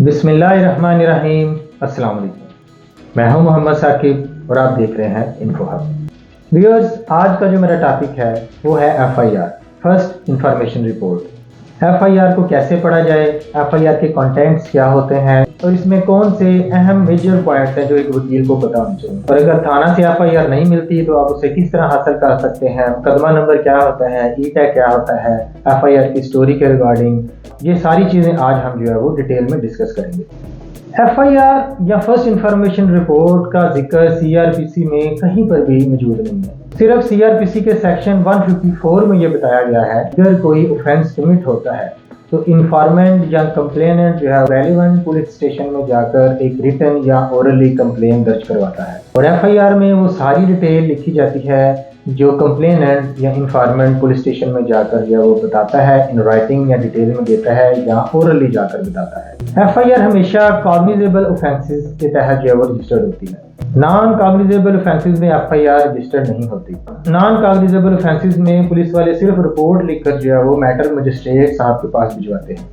बिस्मिल्लाहिर्रहमानिर्रहीम। अस्सलाम वालेकुम। मैं हूं मोहम्मद साकिब और आप देख रहे हैं इन्फो हब। व्यूअर्स, आज का जो मेरा टॉपिक है वो है FIR, first information report. FIR को कैसे पढ़ा जाए, एफआईआर के कंटेंट्स क्या होते हैं और इसमें कौन से अहम मेजर पॉइंट्स हैं जो एक वकील को पता होने चाहिए। और अगर थाना से एफआईआर नहीं मिलती तो आप उसे किस तरह हासिल कर सकते हैं, मुकदमा नंबर क्या होता है, ई टैग क्या होता है, एफआईआर की स्टोरी के रिगार्डिंग, ये सारी चीज़ें आज हम जो है वो डिटेल में डिस्कस करेंगे। एफआईआर या फर्स्ट इंफॉर्मेशन रिपोर्ट का जिक्र सीआरपीसी में कहीं पर भी मौजूद नहीं है। सिर्फ सीआरपीसी के सेक्शन 154 में यह बताया गया है अगर कोई ऑफेंस कमिट होता है तो इन्फॉर्मेंट या कंप्लेनेंट जो है रेलिवेंट पुलिस स्टेशन में जाकर एक रिटन या ओरली कंप्लेन दर्ज करवाता है और एफआईआर में वो सारी डिटेल लिखी जाती है जो कंप्लेनेंट या इन्फॉर्मेंट पुलिस स्टेशन में जाकर या वो बताता है, इन राइटिंग या डिटेल में देता है या ओरली जाकर बताता है। एफआईआर हमेशा कॉग्निजेबल ऑफेंसेस के तहत जो है वो रजिस्टर्ड होती है। नॉन कॉग्निजेबल ऑफेंसेस में एफआईआर रजिस्टर्ड नहीं होती। नॉन कॉग्निजेबल ऑफेंसेस में पुलिस वाले सिर्फ रिपोर्ट लिखकर जो है वो मैटर मजिस्ट्रेट साहब के पास भिजवाते हैं।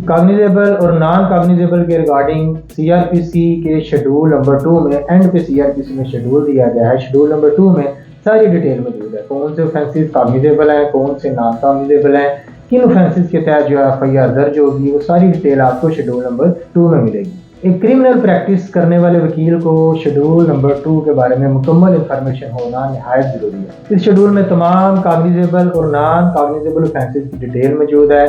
कॉग्निजेबल और नॉन कॉग्निजेबल के रिगार्डिंग सीआरपीसी के शेड्यूल नंबर 2 में एंड पे सीआरपीसी में शेड्यूल दिया गया है। शेड्यूल नंबर 2 में सारी डिटेल मौजूद है, कौन से ऑफेंसेस कॉग्निजेबल हैं, कौन से नॉन कॉग्निजेबल हैं, किन ऑफेंसेस के तहत जो एफआईआर दर्ज होगी, वो सारी डिटेल आपको शेड्यूल नंबर 2 में मिलेगी। एक क्रिमिनल प्रैक्टिस करने वाले वकील को शेड्यूल नंबर 2 के बारे में मुकम्मल इंफॉर्मेशन होना निहायत जरूरी है। इस शेड्यूल में तमाम कॉग्निजेबल और नॉन कॉग्निजेबल ऑफेंसेस की डिटेल मौजूद है,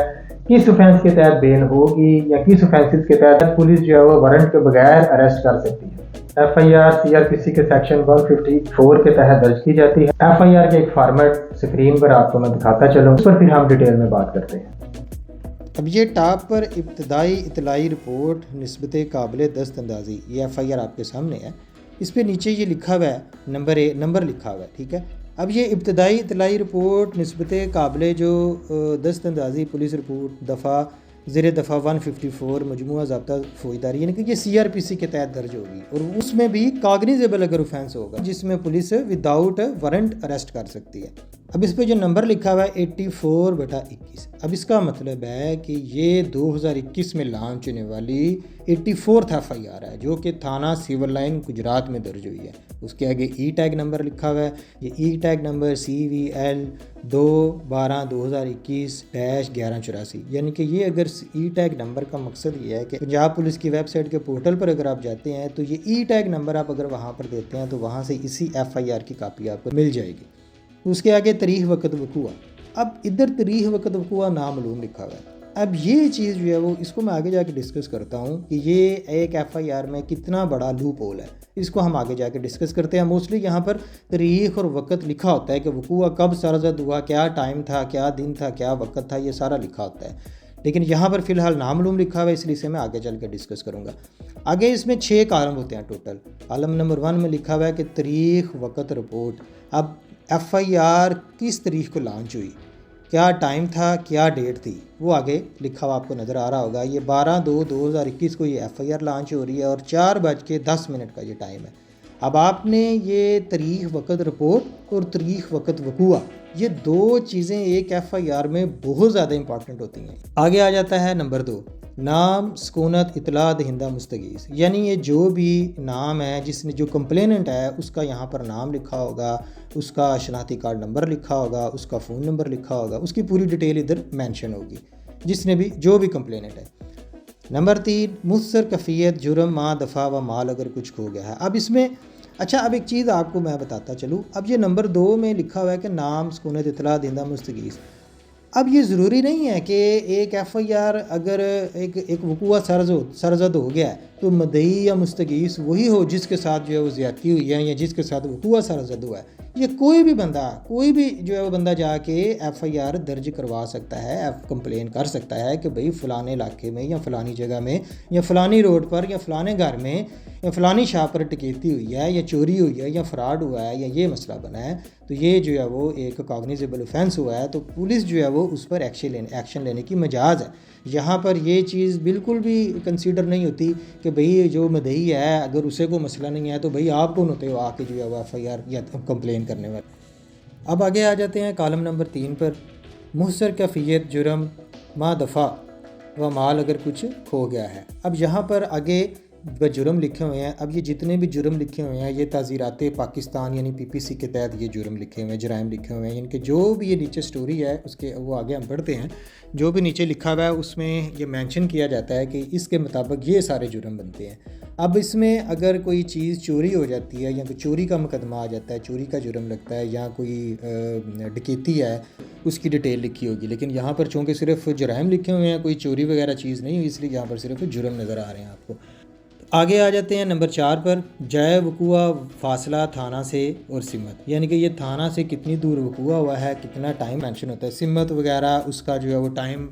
किस ऑफेंस के तहत बेल होगी या किस ऑफेंसेस के तहत पुलिस जो है वो वारंट के बगैर अरेस्ट कर सकती है। एफआईआर सीआरपीसी के सेक्शन 154 के तहत दर्ज की जाती है। एफआईआर के एक फॉर्मेट स्क्रीन पर आपको मैं दिखाता चलूँ, उस पर फिर हम डिटेल में बात करते हैं। अब ये टॉप पर इब्तदाई इतलाई रिपोर्ट निस्बत काबिल दस्तअंदाजी, ये एफआईआर आपके सामने है। इस पर नीचे ये लिखा हुआ है नंबर लिखा हुआ है, ठीक है। अब ये इब्तदाई इतलाई रिपोर्ट निस्बत काबिल जो दस्तअंदाजी पुलिस रिपोर्ट ज़ेर दफ़ा 154 मजमूआ ज़ाब्ता फौजदारी, यानी कि ये सीआरपीसी के तहत दर्ज होगी और उसमें भी कॉग्निजेबल अगर ऑफेंस होगा जिसमें पुलिस विदाउट वारंट अरेस्ट कर सकती है। अब इस पर जो नंबर लिखा हुआ है 84/21, अब इसका मतलब है कि ये 2021 में लॉन्च होने वाली 84th एफआईआर है जो कि थाना सिविल लाइन गुजरात में दर्ज हुई है। उसके आगे ई टैग नंबर लिखा हुआ है, ये ई टैग नंबर CVL 2/12/2021-1184, यानी कि ये अगर ई टैग नंबर का मकसद ये है कि पंजाब पुलिस की वेबसाइट के पोर्टल पर अगर आप जाते हैं तो ये ई टैग नंबर आप अगर वहाँ पर देते हैं तो वहाँ से इसी एफआईआर की कापी आपको मिल जाएगी। उसके आगे तारीख वक़्त वक़ूआ, अब इधर तारीख वक़्त वक़ूआ नामालूम लिखा हुआ है। अब ये चीज़ जो है वो इसको मैं आगे जाके डिस्कस करता हूँ कि ये एक एफआईआर में कितना बड़ा लूप होल है, इसको हम आगे जाके डिस्कस करते हैं। मोस्टली यहाँ पर तारीख और वक़्त लिखा होता है कि वक़ूआ कब सरज़द हुआ, क्या टाइम था, क्या दिन था, क्या वक़्त था, ये सारा लिखा होता है। लेकिन यहाँ पर फ़िलहाल नामालूम लिखा हुआ है, इसलिए से मैं आगे चल कर डिस्कस करूँगा। आगे इसमें 6 कॉलम होते हैं टोटल। कॉलम नंबर 1 में लिखा हुआ है कि तारीख वक़्त रिपोर्ट। अब एफआईआर किस तारीख को लॉन्च हुई, क्या टाइम था, क्या डेट थी, वो आगे लिखा हुआ आपको नज़र आ रहा होगा। ये 12/2/2021 को ये एफआईआर लॉन्च हो रही है और 4:10 का ये टाइम है। अब आपने ये तारीख वक़्त रिपोर्ट और तारीख वक़्त वक़ूआ, ये 2 चीज़ें एक एफआईआर में बहुत ज़्यादा इंपॉर्टेंट होती हैं। आगे आ जाता है नंबर 2, नाम सकूनत इतला दहिंदा मुस्तगीस, यानी ये जो भी नाम है जिसने जो कंप्लेनेंट है उसका यहाँ पर नाम लिखा होगा, उसका शनाख्ती कार्ड नंबर लिखा होगा, उसका फ़ोन नंबर लिखा होगा, उसकी पूरी डिटेल इधर मेंशन होगी जिसने भी जो भी कंप्लेनेंट है। नंबर 3, मुस्तर कफ़ियत जुर्म माँ दफ़ा व माल अगर कुछ खो गया है। अब इसमें अच्छा, अब एक चीज़ आपको मैं बताता चलूँ। अब ये नंबर 2 में लिखा हुआ है कि नाम सकूनत इतला दहिंदा मुस्तगीस। अब ये ज़रूरी नहीं है कि एक एफआईआर अगर एक वक़ूआ सरज़द हो गया है तो मदई या मुस्तगीस वही हो जिसके साथ जो है वो ज़्यादती हुई है या जिसके साथ वक़ूआ सरज़द हुआ है। ये कोई भी जो है वो बंदा जाके एफआईआर दर्ज करवा सकता है, कंप्लेन कर सकता है कि भाई फ़लाने इलाके में या फ़लानी जगह में या फ़लानी रोड पर या फ़लाने घर में या फ़लानी शॉप पर डकैती हुई है या चोरी हुई है या फ्रॉड हुआ है या ये मसला बना है, तो ये जो है वो एक कॉग्निजेबल ऑफेंस हुआ है, तो पुलिस जो है वो उस पर एक्शन लेने की मजाज है। यहाँ पर ये चीज़ बिल्कुल भी कंसीडर नहीं होती कि भाई जो मदई है अगर उसे कोई मसला नहीं है तो भाई आप कौन होते हो आके जो है वो एफआईआर या कंप्लेन करने वाले। अब आगे आ जाते हैं कॉलम नंबर 3 पर, मुहसर कैफियत जुर्म मा दफ़ा व माल अगर कुछ खो गया है। अब यहाँ पर आगे जुर्म लिखे हुए हैं। अब ये जितने भी जुर्म लिखे हुए हैं ये ताज़ीरात पाकिस्तान यानी PPC के तहत ये जुर्म लिखे हुए हैं, जराइम लिखे हुए हैं। इनके जो भी ये नीचे स्टोरी है उसके वो आगे हम पढ़ते हैं, जो भी नीचे लिखा हुआ है उसमें ये मेंशन किया जाता है कि इसके मुताबिक ये सारे जुर्म बनते हैं। अब इसमें अगर कोई चीज़ चोरी हो जाती है या कोई चोरी का मुकदमा आ जाता है, चोरी का जुर्म लगता है या कोई डकैती है, उसकी डिटेल लिखी होगी। लेकिन यहाँ पर चूँकि सिर्फ जराइम लिखे हुए हैं, कोई चोरी वगैरह चीज़ नहीं हुई, इसलिए यहाँ पर सिर्फ जुर्म नज़र आ रहे हैं आपको। आगे आ जाते हैं नंबर 4 पर, जय वकुआ फासला थाना से और सिमत, यानी कि ये थाना से कितनी दूर वकुआ हुआ है, कितना टाइम मेंशन होता है। सिमत वगैरह उसका जो है वो टाइम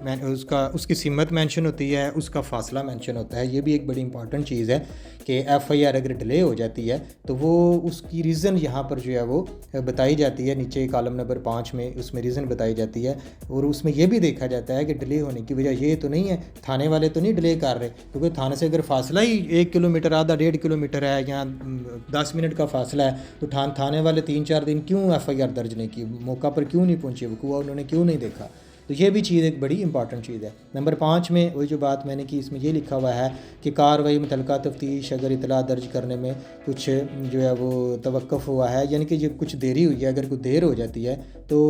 उसकी सिमत मेंशन होती है, उसका फासला मेंशन होता है। ये भी एक बड़ी इंपॉर्टेंट चीज़ है कि FIR अगर डिले हो जाती है तो वो उसकी रीज़न यहाँ पर जो है वो बताई जाती है। नीचे कॉलम नंबर 5 में उसमें रीज़न बताई जाती है और उसमें ये भी देखा जाता है कि डिले होने की वजह ये तो नहीं है, थाने वाले तो नहीं डिले कर रहे, क्योंकि थाने से अगर फासला ही 1 किलोमीटर आधा 1.5 किलोमीटर है या 10 मिनट का फासला है तो थाने वाले 3-4 दिन क्यों FIR दर्ज नहीं की, मौका पर क्यों नहीं पहुँचे, वकूआ उन्होंने क्यों नहीं देखा। तो ये भी चीज़ एक बड़ी इंपॉर्टेंट चीज़ है। नंबर 5 में वही जो बात मैंने की, इसमें ये लिखा हुआ है कि कार्रवाई मुतल्लिका तफ्तीश अगर इतला दर्ज करने में कुछ जो है वो तवक्कुफ़ हुआ है, यानी कि जो कुछ देरी हुई है, अगर कुछ देर हो जाती है तो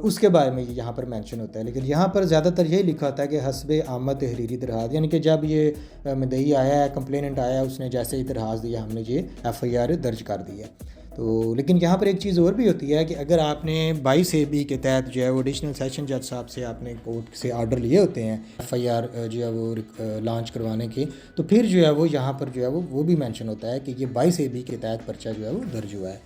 उसके बारे में यहाँ पर मेंशन होता है। लेकिन यहाँ पर ज़्यादातर यही लिखा होता है कि हस्बे आमद तहरीरी दरहाज, यानी कि जब ये मुद्दई आया है, कंप्लेनेंट आया है, उसने जैसे ही दरहाज दिया हमने ये FIR दर्ज कर दी है। तो लेकिन यहाँ पर एक चीज़ और भी होती है कि अगर आपने 22 AB के तहत जो है वो एडिशनल सेशन जज साहब से आपने कोर्ट से ऑर्डर लिए होते हैं FIR जो है वो लॉन्च करवाने के, तो फिर जो है वो यहाँ पर जो है वो भी मेंशन होता है कि ये 22 AB के तहत पर्चा जो है वो दर्ज हुआ है।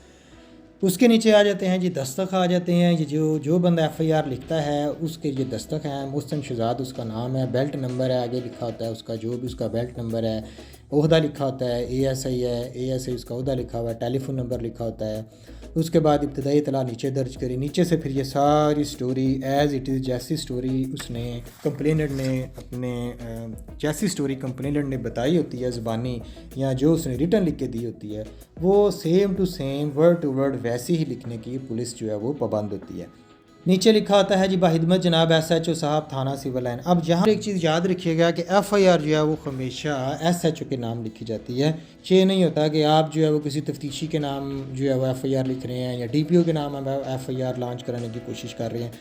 उसके नीचे आ जाते हैं जी दस्तक आ जाते हैं। ये जो बंदा FIR लिखता है उसके ये दस्तक हैं। मुहसन शहजाद उसका नाम है, बेल्ट नंबर है आगे लिखा होता है उसका, जो भी उसका बेल्ट नंबर है, ओहदा लिखा होता है, ASI है, ASI उसका ओहदा लिखा हुआ है, टेलीफोन नंबर लिखा होता है। उसके बाद इब्तदाई इतला नीचे दर्ज करी, नीचे से फिर ये सारी स्टोरी एज़ इट इज़ जैसी स्टोरी उसने कंप्लेनेंट ने अपने जैसी स्टोरी कंप्लेनेंट ने बताई होती है ज़बानी या जो उसने रिटर्न लिख के दी होती है, वो same to same word to word वैसे ही लिखने की पुलिस जो है वो पाबंद होती है। नीचे लिखा होता है जी बाहिदमत जनाब SHO साहब थाना सिविल लाइन। अब यहाँ एक चीज़ याद रखिएगा कि FIR जो है वो हमेशा SHO के नाम लिखी जाती है। ये नहीं होता कि आप जो है वो किसी तफ्तीशी के नाम जो है वो FIR लिख रहे हैं या DPO के नाम आप FIR लॉन्च कराने की कोशिश कर रहे हैं।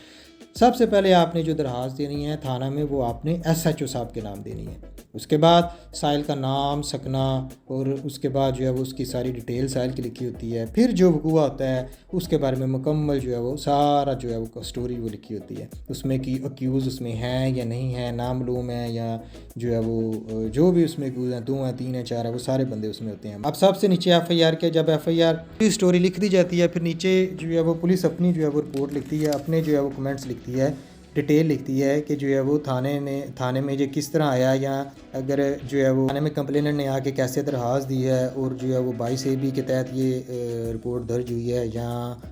सबसे पहले आपने जो दरख्वास्त देनी है थाना में वो आपने SHO साहब के नाम देनी है। उसके बाद साइल का नाम, सकना और उसके बाद जो है वो उसकी सारी डिटेल साइल की लिखी होती है। फिर जो वकूआ होता है उसके बारे में मुकम्मल जो है वो सारा जो है वो स्टोरी वो लिखी होती है, उसमें कि अक्यूज़ उसमें हैं या नहीं है, नामलूम है या जो है वो जो भी उसमें अक्यूज़ हैं 2 हैं 3 हैं 4 है, वो सारे बंदे उसमें होते हैं। अब सबसे नीचे FIR के जब FIR की स्टोरी लिख दी जाती है, फिर नीचे जो है वो पुलिस अपनी जो है वो रिपोर्ट लिखती है, अपने जो है वो कमेंट्स लिखती है, डिटेल लिखती है कि जो है वो थाने में जो किस तरह आया या अगर जो है वो थाने में कंप्लेनेंट ने आके कैसे दरख्वास्त दी है और जो है वो 22 AB के तहत ये रिपोर्ट दर्ज हुई है या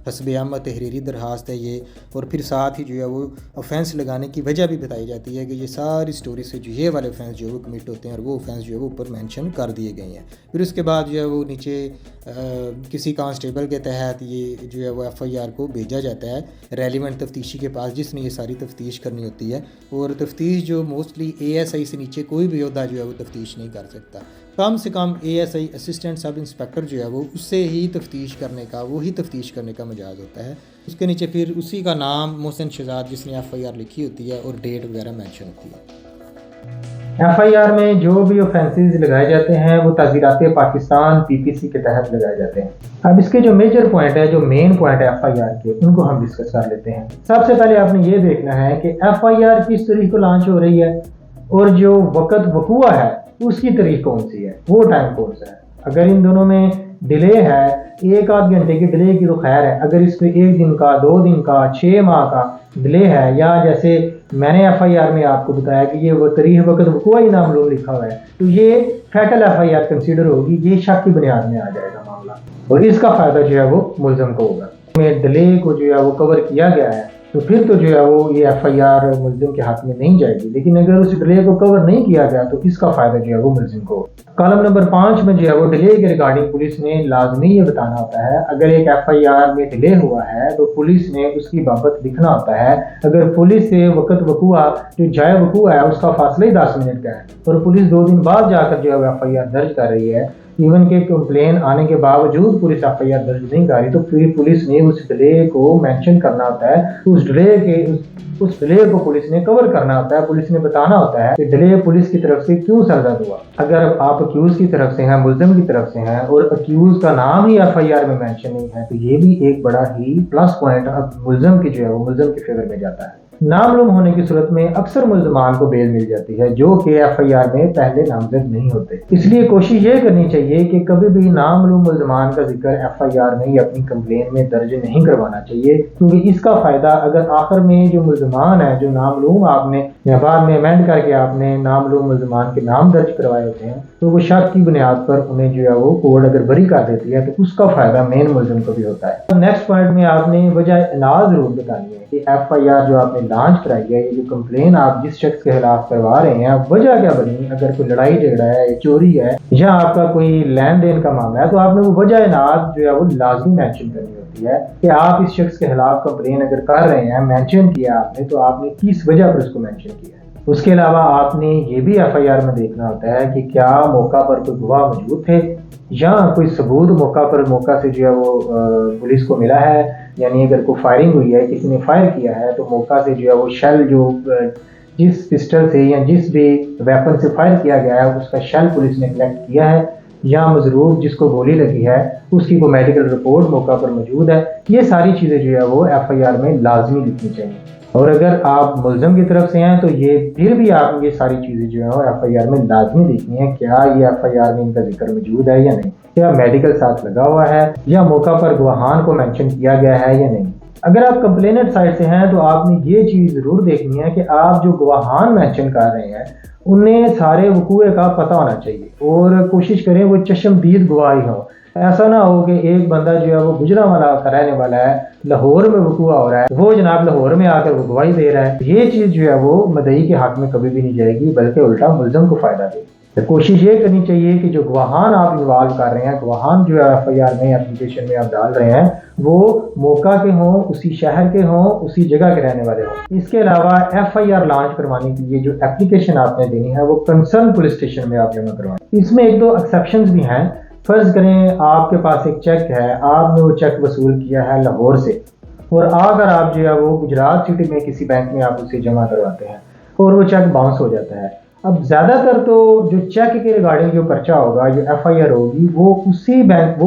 हस्बे आमद तहरीरी दरख्वास्त है ये, और फिर साथ ही जो है वो ऑफेंस लगाने की वजह भी बताई जाती है कि ये सारी स्टोरी से जो ये वाले ऑफेंस जो है वो कमिट होते हैं और वो ऑफेंस जो है वो ऊपर मेंशन कर दिए गए हैं। फिर उसके बाद जो है वो नीचे किसी कांस्टेबल के तहत ये जो है वो FIR को भेजा जाता है रेलिवेंट तफ्तीशी के पास, जिसने ये सारी तफ्तीश करनी होती है। और तफ्तीश जो मोस्टली ASI से नीचे कोई भी योद्धा जो है वो तफ्तीश नहीं कर सकता, कम से कम ASI असिस्टेंट सब इंस्पेक्टर जो है वो उससे ही तफ्तीश करने का मजाज होता है। उसके नीचे फिर उसी का नाम मोहसिन शहजाद जिसने FIR लिखी होती है और डेट वगैरह मेंशन होती है। FIR में जो भी ऑफेंसेस लगाए जाते हैं वो ताज़ीरात पाकिस्तान PPC के तहत लगाए जाते हैं। अब इसके जो मेजर पॉइंट है, जो मेन पॉइंट है FIR के, उनको हम डिस्कस कर लेते हैं। सबसे पहले आपने ये देखना है कि FIR किस तारीख को लॉन्च हो रही है और जो वक़्त वकूआ है उसकी तारीख कौन सी है, वो टाइम कौन सा है। अगर इन दोनों में डिले है, 1-8 घंटे की डिले की तो खैर है, अगर इसमें 1 दिन का, 2 दिन का, 6 माह का डिले है या जैसे मैंने FIR में आपको बताया कि ये वो तारीख वक़्त वकूआ ही नामलूम लिखा हुआ है, तो ये फैटल FIR कंसीडर होगी, ये शक की बुनियाद में आ जाएगा मामला और इसका फ़ायदा जो है वो मुल्ज़म को होगा। में डिले को जो है वो कवर किया गया है तो फिर तो जो है वो ये FIR मुल्जिम के हाथ में नहीं जाएगी। लेकिन अगर उस डिले को कवर नहीं किया गया तो इसका फायदा जो है वो मुल्जिम को। कॉलम नंबर 5 में जो है वो डिले के रिगार्डिंग पुलिस ने लाजमी ये बताना होता है, अगर एक FIR में डिले हुआ है तो पुलिस ने उसकी बाबत लिखना होता है। अगर पुलिस से वक़्त वकूआ जो जाए वकूआ है उसका फासला ही 10 मिनट का है और पुलिस 2 दिन बाद जाकर जो है वो FIR दर्ज कर रही है, इवन के कंप्लेन आने के बावजूद पुलिस FIR दर्ज नहीं कर रही, तो फिर पुलिस ने उस डिले को मेंशन करना होता है। तो उस डिले को पुलिस ने कवर करना होता है। पुलिस ने बताना होता है कि डिले पुलिस की तरफ से क्यों सरजद हुआ। अगर आप अक्यूज की तरफ से हैं, मुल्जिम की तरफ से हैं और अक्यूज का नाम ही FIR में मेंशन नहीं है, तो ये भी एक बड़ा ही प्लस पॉइंट मुल्जिम की जो है वो मुल्जिम के फेवर में जाता है। नामलूम होने की सूरत में अक्सर मुल्जमान को बेल मिल जाती है जो कि FIR में पहले नामजद नहीं होते। इसलिए कोशिश ये करनी चाहिए कि कभी भी नामलूम मुल्जमान का जिक्र FIR में या अपनी कंप्लेन में दर्ज नहीं करवाना चाहिए, क्योंकि इसका फायदा अगर आखिर में जो मुल्जमान है, जो नामलूम आपने या बाद में अमेंड करके आपने नामलूम मुल्जमान के नाम दर्ज करवाए होते हैं, तो वो शक की बुनियाद पर उन्हें जो है वो कोर्ट अगर बरी कर देती है तो उसका फायदा मेन मुल्जिम को भी होता है। नेक्स्ट पॉइंट में आपने वजह इनाज जरूर बतानी है कि FIR जो आपने लॉन्च कराई है, ये जो कंप्लेन आप जिस शख्स के खिलाफ करवा रहे हैं, वजह क्या बनी। अगर कोई लड़ाई झगड़ा है, चोरी है या आपका कोई लेन देन का मामला है, तो आपने वो वजह इनाज जो है वो लाजमी मेंशन करनी होती है कि आप इस शख्स के खिलाफ कंप्लेन अगर कर रहे हैं, मेंशन किया आपने, तो आपने किस वजह पर उसको मेंशन किया है। उसके अलावा आपने ये भी FIR में देखना होता है कि क्या मौका पर कोई गवाह मौजूद थे या कोई सबूत मौका से जो है वो पुलिस को मिला है। यानी अगर कोई फायरिंग हुई है, किसी ने फायर किया है, तो मौका से जो है वो शेल जो जिस पिस्टल से या जिस भी वेपन से फायर किया गया है उसका शेल पुलिस ने कलेक्ट किया है, या मजरूर जिसको गोली लगी है उसकी कोई मेडिकल रिपोर्ट मौका पर मौजूद है। ये सारी चीज़ें जो है वो FIR में लाजमी लिखनी चाहिए। और अगर आप मुल्ज़िम की तरफ से हैं तो ये फिर भी आप ये सारी चीज़ें जो है वो FIR में लाजमी देखनी है, क्या ये FIR में इनका जिक्र मौजूद है या नहीं, क्या मेडिकल साथ लगा हुआ है या मौका पर गवाहान को मेंशन किया गया है या नहीं। अगर आप कंप्लेनेंट साइड से हैं तो आपने ये चीज़ ज़रूर देखनी है कि आप जो गवाहान मेंशन कर रहे हैं उन्हें सारे वकूए का पता होना चाहिए और कोशिश करें वो चश्मदीद गवाही हो। ऐसा ना हो कि एक बंदा जो है वो गुजरांवाला का रहने वाला है, लाहौर में वकूआ हो रहा है, वो जनाब लाहौर में आकर वो गवाही दे रहा है। ये चीज़ जो है वो मदई के हाथ में कभी भी नहीं जाएगी, बल्कि उल्टा मुल्ज़िम को फ़ायदा देगी। तो कोशिश ये करनी चाहिए कि जो गवाहान आप इन्वॉल्व कर रहे हैं, गवाहान जो है FIR में एप्लीकेशन में आप डाल रहे हैं, वो मौका के हों, उसी शहर के हों, उसी जगह के रहने वाले हों। इसके अलावा FIR लॉन्च करवाने के लिए जो एप्लीकेशन आपने देनी है वो कंसर्न पुलिस स्टेशन में आप जमा करवाएं। इसमें 1-2 एक्सेप्शंस भी हैं। फर्ज करें आपके पास एक चेक है, आपने वो चेक वसूल किया है लाहौर से और आकर आप जो है वो गुजरात सिटी में किसी बैंक में आप उसे जमा करवाते हैं और वो चेक बाउंस हो जाता है। अब ज़्यादातर तो जो चेक के रिगार्डिंग जो पर्चा होगा, जो FIR होगी, वो उसी बैंक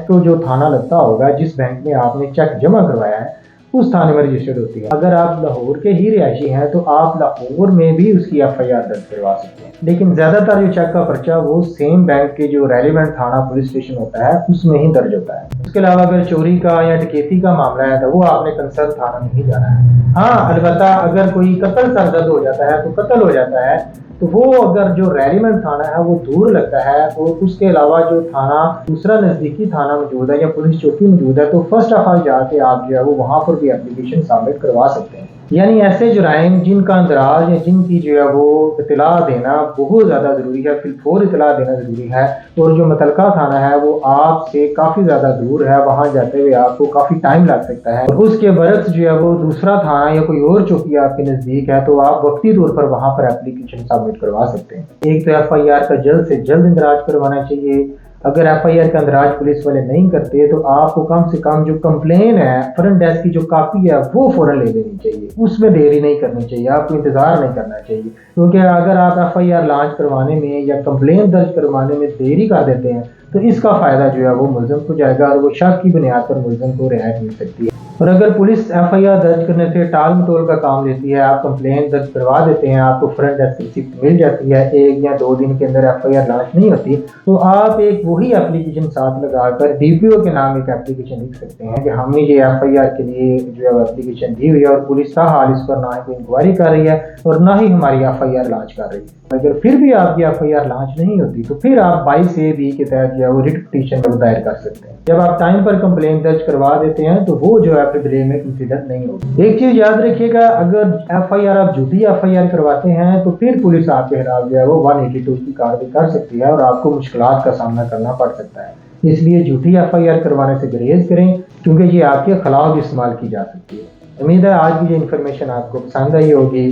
को जो थाना लगता होगा जिस बैंक में आपने चेक जमा करवाया है उस थाने में रजिस्टर्ड होती है। अगर आप लाहौर के ही रिहायशी हैं तो आप लाहौर में भी उसकी FIR दर्ज करवा सकते हैं। लेकिन ज़्यादातर जो चेक का पर्चा वो सेम बैंक के जो रेलिवेंट थाना पुलिस स्टेशन होता है उसमें ही दर्ज होता है। उसके अलावा अगर चोरी का या डकैती का मामला है तो वो आपने कंसर्न थाना में ही जाना है। हाँ, अलबत्ता अगर कोई कत्ल सरजद हो जाता है तो कत्ल हो जाता है, तो वो अगर जो रेलिवेंट थाना है वो दूर लगता है और उसके अलावा जो थाना दूसरा नज़दीकी थाना मौजूद है या पुलिस चौकी मौजूद है, तो फर्स्ट ऑफ ऑल जाके आप जो है वो वहाँ पर भी एप्लीकेशन सबमिट करवा सकते हैं। यानी ऐसे जुराइम जिनका अंदराज या जिनकी जो है वो इतला देना बहुत ज़्यादा ज़रूरी है, फिलफोर इतला देना ज़रूरी है, और जो मुतलका थाना है वो आपसे काफ़ी ज़्यादा दूर है, वहाँ जाते हुए आपको काफ़ी टाइम लग सकता है। और उसके बरक्स जो है वो दूसरा थाना या कोई और चौकी आपके नज़दीक है तो आप वक्ती तौर पर वहाँ पर एप्लीकेशन सबमिट करवा सकते हैं। एक तो FIR का जल्द से जल्द इंदराज करवाना चाहिए। अगर FIR का अंदराज पुलिस वाले नहीं करते तो आपको कम से कम जो कंप्लेन है फ्रंट डेस्क की जो कापी है वो फौरन ले लेनी चाहिए, उसमें देरी नहीं करनी चाहिए, आपको इंतजार नहीं करना चाहिए। क्योंकि अगर आप FIR लॉन्च करवाने में या कंप्लेन दर्ज करवाने में देरी कर देते हैं तो इसका फायदा जो है वो मुल्ज़िम को जाएगा और वो शक की बुनियाद पर मुल्ज़िम को रियायत मिल सकती है। और अगर पुलिस FIR दर्ज करने से टाल मटोल का काम लेती है, आप कंप्लेन दर्ज करवा देते हैं, आपको फ्रंट डेस्क रिसिप्ट मिल जाती है, 1 या 2 दिन के अंदर FIR लॉन्च नहीं होती, तो आप एक वही एप्लीकेशन साथ लगाकर DPO के नाम एक एप्लीकेशन लिख सकते हैं कि हमने ये FIR के लिए जो है एप्लीकेशन दी हुई है और पुलिस हाल इस पर ना ही कोई इंक्वायरी कर रही है और ना ही हमारी FIR लॉन्च कर रही है। अगर फिर भी आपकी FIR लॉन्च नहीं होती तो फिर आप 22A के तहत जो है वो रिट पिटीशन दायर कर सकते हैं। जब आप टाइम पर कंप्लेन दर्ज करवा देते हैं तो वो जो है आपके ब्लेम में कंसीडर नहीं होगी। एक चीज याद रखिएगा, अगर FIR आप झूठी FIR करवाते हैं तो फिर पुलिस आपके खिलाफ जो है वो 182 की कार्रवाई कर सकती है और आपको मुश्किलात का सामना करना पड़ सकता है। इसलिए झूठी FIR करवाने से गुरेज करें, क्योंकि ये आपके खिलाफ इस्तेमाल की जा सकती है। उम्मीद है आज की ये इन्फॉर्मेशन आपको पसंद आई होगी।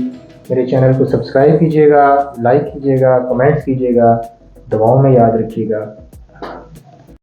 मेरे चैनल को सब्सक्राइब कीजिएगा, लाइक कीजिएगा, कमेंट्स कीजिएगा, दुआओं में याद रखिएगा।